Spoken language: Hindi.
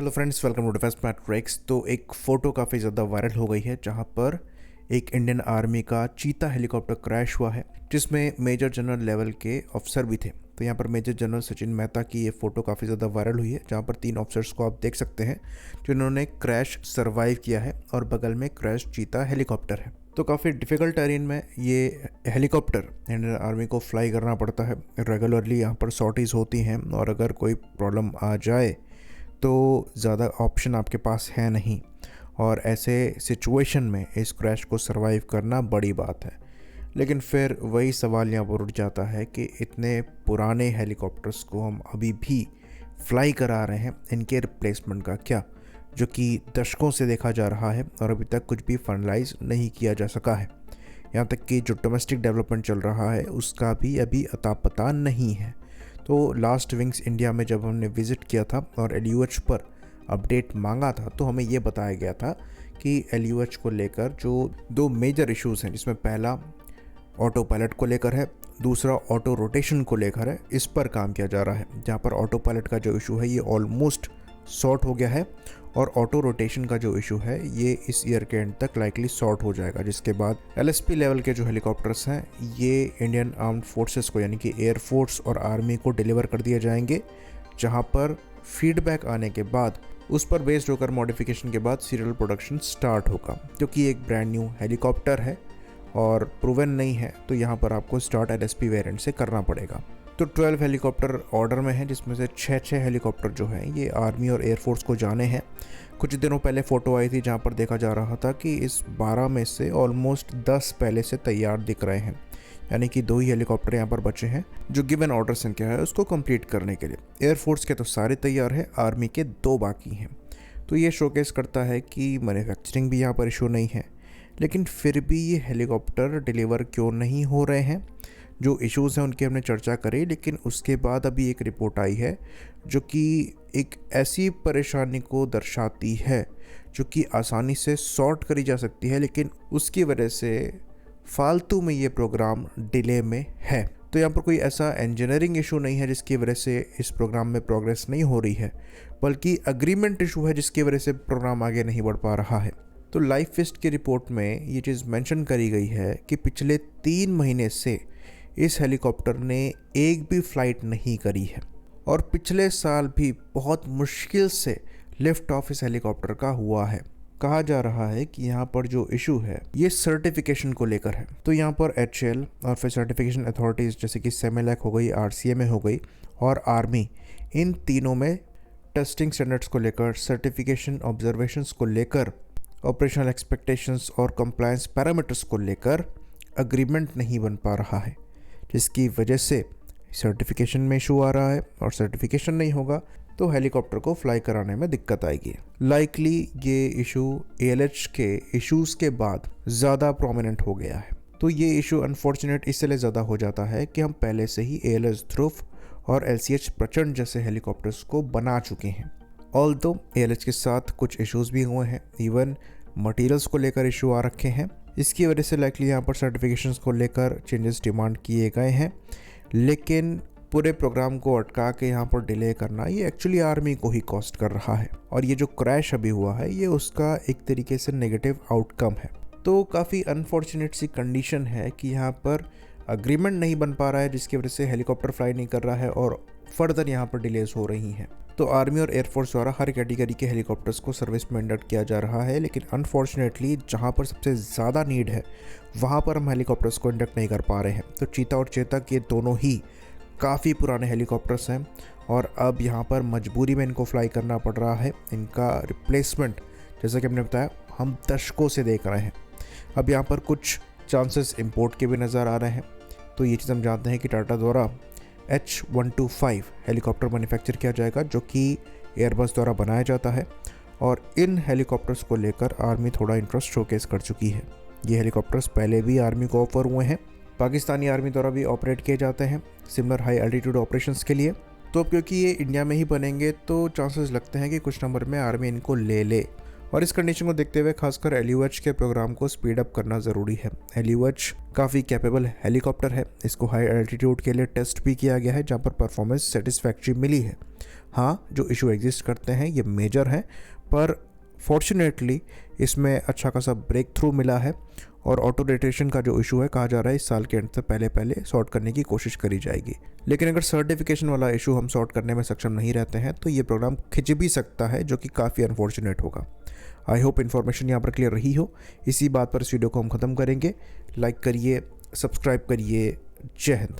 Hello friends, welcome to defence matrix. तो एक फ़ोटो काफ़ी ज़्यादा वायरल हो गई है जहां पर एक इंडियन आर्मी का चीता हेलीकॉप्टर क्रैश हुआ है जिसमें मेजर जनरल लेवल के अफसर भी थे। तो यहाँ पर मेजर जनरल सचिन मेहता की ये फ़ोटो काफ़ी ज़्यादा वायरल हुई है जहाँ पर 3 ऑफिसर्स को आप देख सकते हैं जिन्होंने क्रैश सर्वाइव किया है और बगल में क्रैश चीता हेलीकॉप्टर है। तो काफ़ी डिफ़िकल्ट टेरेन में ये हेलीकॉप्टर इंडियन आर्मी को फ्लाई करना पड़ता है। रेगुलरली यहाँ पर सॉर्टीज़ होती हैं और अगर कोई प्रॉब्लम आ जाए तो ज़्यादा ऑप्शन आपके पास है नहीं, और ऐसे सिचुएशन में इस क्रैश को सरवाइव करना बड़ी बात है। लेकिन फिर वही सवाल यहाँ पर उठ जाता है कि इतने पुराने हेलीकॉप्टर्स को हम अभी भी फ्लाई करा रहे हैं, इनके रिप्लेसमेंट का क्या, जो कि दशकों से देखा जा रहा है और अभी तक कुछ भी फाइनलाइज नहीं किया जा सका है। यहाँ तक कि जो डोमेस्टिक डेवलपमेंट चल रहा है उसका भी अभी अता पता नहीं है। तो लास्ट विंग्स इंडिया में जब हमने विज़िट किया था और LUH पर अपडेट मांगा था तो हमें ये बताया गया था कि LUH को लेकर जो 2 मेजर इश्यूज़ हैं, जिसमें पहला ऑटो पायलट को लेकर है, दूसरा ऑटो रोटेशन को लेकर है, इस पर काम किया जा रहा है। जहाँ पर ऑटो पायलट का जो इशू है ये ऑलमोस्ट सॉर्ट हो गया है और ऑटो रोटेशन का जो इशू है ये इस ईयर के एंड तक लाइकली सॉर्ट हो जाएगा, जिसके बाद LSP लेवल के जो हेलीकॉप्टर्स हैं ये इंडियन आर्म्ड फोर्सेस को यानी कि एयरफोर्स और आर्मी को डिलीवर कर दिए जाएंगे, जहां पर फीडबैक आने के बाद उस पर बेस्ड होकर मॉडिफिकेशन के बाद सीरियल प्रोडक्शन स्टार्ट होगा। क्योंकि एक ब्रांड न्यू हेलीकॉप्टर है और प्रूवन नहीं है तो यहाँ पर आपको स्टार्ट LSP वेरिएंट से करना पड़ेगा। तो 12 हेलीकॉप्टर ऑर्डर में हैं, जिसमें से 6 हेलीकॉप्टर जो हैं ये आर्मी और एयरफोर्स को जाने हैं। कुछ दिनों पहले फ़ोटो आई थी जहां पर देखा जा रहा था कि इस 12 में से ऑलमोस्ट 10 पहले से तैयार दिख रहे हैं, यानी कि 2 ही हेलीकॉप्टर यहाँ पर बचे हैं जो गिवन ऑर्डर संख्या है उसको कंप्लीट करने के लिए। एयरफोर्स के तो सारे तैयार हैं, आर्मी के 2 बाकी हैं। तो ये शोकेस करता है कि मैन्युफैक्चरिंग भी यहाँ पर इशू नहीं है, लेकिन फिर भी ये हेलीकॉप्टर डिलीवर क्यों नहीं हो रहे हैं। जो इश्यूज़ हैं उनकी हमने चर्चा करी, लेकिन उसके बाद अभी एक रिपोर्ट आई है जो कि एक ऐसी परेशानी को दर्शाती है जो कि आसानी से सॉर्ट करी जा सकती है, लेकिन उसकी वजह से फालतू में ये प्रोग्राम डिले में है। तो यहाँ पर कोई ऐसा इंजीनियरिंग इशू नहीं है जिसकी वजह से इस प्रोग्राम में प्रोग्रेस नहीं हो रही है, बल्कि अग्रीमेंट इशू है जिसकी वजह से प्रोग्राम आगे नहीं बढ़ पा रहा है। तो लाइफ फेस्ट की रिपोर्ट में ये चीज़ मेंशन करी गई है कि पिछले 3 महीने से इस हेलीकॉप्टर ने एक भी फ्लाइट नहीं करी है और पिछले साल भी बहुत मुश्किल से लिफ्ट ऑफ इस हेलीकॉप्टर का हुआ है। कहा जा रहा है कि यहाँ पर जो इशू है ये सर्टिफिकेशन को लेकर है। तो यहाँ पर HAL और फिर सर्टिफिकेशन अथॉरिटीज़ जैसे कि सेमेलैक हो गई, RCMA हो गई और आर्मी, इन तीनों में टेस्टिंग स्टैंडर्ड्स को लेकर, सर्टिफिकेशन ऑब्जर्वेशंस को लेकर, ऑपरेशनल एक्सपेक्टेशंस और कंप्लायंस पैरामीटर्स को लेकर अग्रीमेंट नहीं बन पा रहा है, जिसकी वजह से सर्टिफिकेशन में इशू आ रहा है और सर्टिफिकेशन नहीं होगा तो हेलीकॉप्टर को फ्लाई कराने में दिक्कत आएगी। लाइकली ये इशू ALH के इश्यूज़ के बाद ज़्यादा प्रोमिनेंट हो गया है। तो ये इशू अनफॉर्चुनेट इसलिए ज़्यादा हो जाता है कि हम पहले से ही ALH ध्रुव और LCH प्रचंड जैसे हेलीकॉप्टर्स को बना चुके हैं। ऑल्दो ALH के साथ कुछ इश्यूज़ भी हुए हैं, इवन मटीरियल्स को लेकर इशू आ रखे हैं। इसकी वजह से लाइकली यहाँ पर सर्टिफिकेशंस को लेकर चेंजेस डिमांड किए गए हैं, लेकिन पूरे प्रोग्राम को अटका के यहाँ पर डिले करना ये एक्चुअली आर्मी को ही कॉस्ट कर रहा है। और ये जो क्रैश अभी हुआ है ये उसका एक तरीके से नेगेटिव आउटकम है। तो काफ़ी अनफॉर्चुनेट सी कंडीशन है कि यहाँ पर अग्रीमेंट नहीं बन पा रहा है, जिसकी वजह से हेलीकॉप्टर फ्लाई नहीं कर रहा है और फर्दर यहाँ पर डिलेज हो रही हैं। तो आर्मी और एयरफोर्स द्वारा हर कैटेगरी के हेलीकॉप्टर्स को सर्विस में इंडक्ट किया जा रहा है, लेकिन अनफॉर्चुनेटली जहाँ पर सबसे ज़्यादा नीड है वहाँ पर हम हेलीकॉप्टर्स को इंडक्ट नहीं कर पा रहे हैं। तो चीता और चेतक ये दोनों ही काफ़ी पुराने हेलीकॉप्टर्स हैं और अब यहाँ पर मजबूरी में इनको फ्लाई करना पड़ रहा है। इनका रिप्लेसमेंट जैसा कि हमने बताया हम दशकों से देख रहे हैं। अब यहाँ पर कुछ चांसेस इंपोर्ट के भी नज़र आ रहे हैं। तो ये चीज़ हम जानते हैं कि टाटा द्वारा H125 हेलीकॉप्टर मैन्युफैक्चर किया जाएगा जो कि एयरबस द्वारा बनाया जाता है, और इन हेलीकॉप्टर्स को लेकर आर्मी थोड़ा इंटरेस्ट शोकेस कर चुकी है। ये हेलीकॉप्टर्स पहले भी आर्मी को ऑफर हुए हैं, पाकिस्तानी आर्मी द्वारा भी ऑपरेट किए जाते हैं सिमिलर हाई एल्टीट्यूड ऑपरेशंस के लिए। तो क्योंकि ये इंडिया में ही बनेंगे तो चांसेस लगते हैं कि कुछ नंबर में आर्मी इनको ले ले और इस कंडीशन को देखते हुए खासकर एलयूएच के प्रोग्राम को स्पीड अप करना ज़रूरी है। एलयूएच काफ़ी कैपेबल हेलीकॉप्टर है, इसको हाई एल्टीट्यूड के लिए टेस्ट भी किया गया है जहाँ पर परफॉर्मेंस सेटिस्फैक्ट्री मिली है। हाँ, जो इशू एग्जिस्ट करते हैं ये मेजर हैं, पर फॉर्चुनेटली इसमें अच्छा खासा ब्रेक थ्रू मिला है और ऑटो रोटेशन का जो इशू है कहा जा रहा है इस साल के एंड से पहले पहले सॉर्ट करने की कोशिश करी जाएगी। लेकिन अगर सर्टिफिकेशन वाला इशू हम सॉर्ट करने में सक्षम नहीं रहते हैं तो ये प्रोग्राम खिंच भी सकता है, जो कि काफ़ी अनफॉर्चुनेट होगा। आई होप इन्फॉर्मेशन यहाँ पर क्लियर रही हो। इसी बात पर इस वीडियो को हम ख़त्म करेंगे। लाइक करिए, सब्सक्राइब करिए। जय हिंद।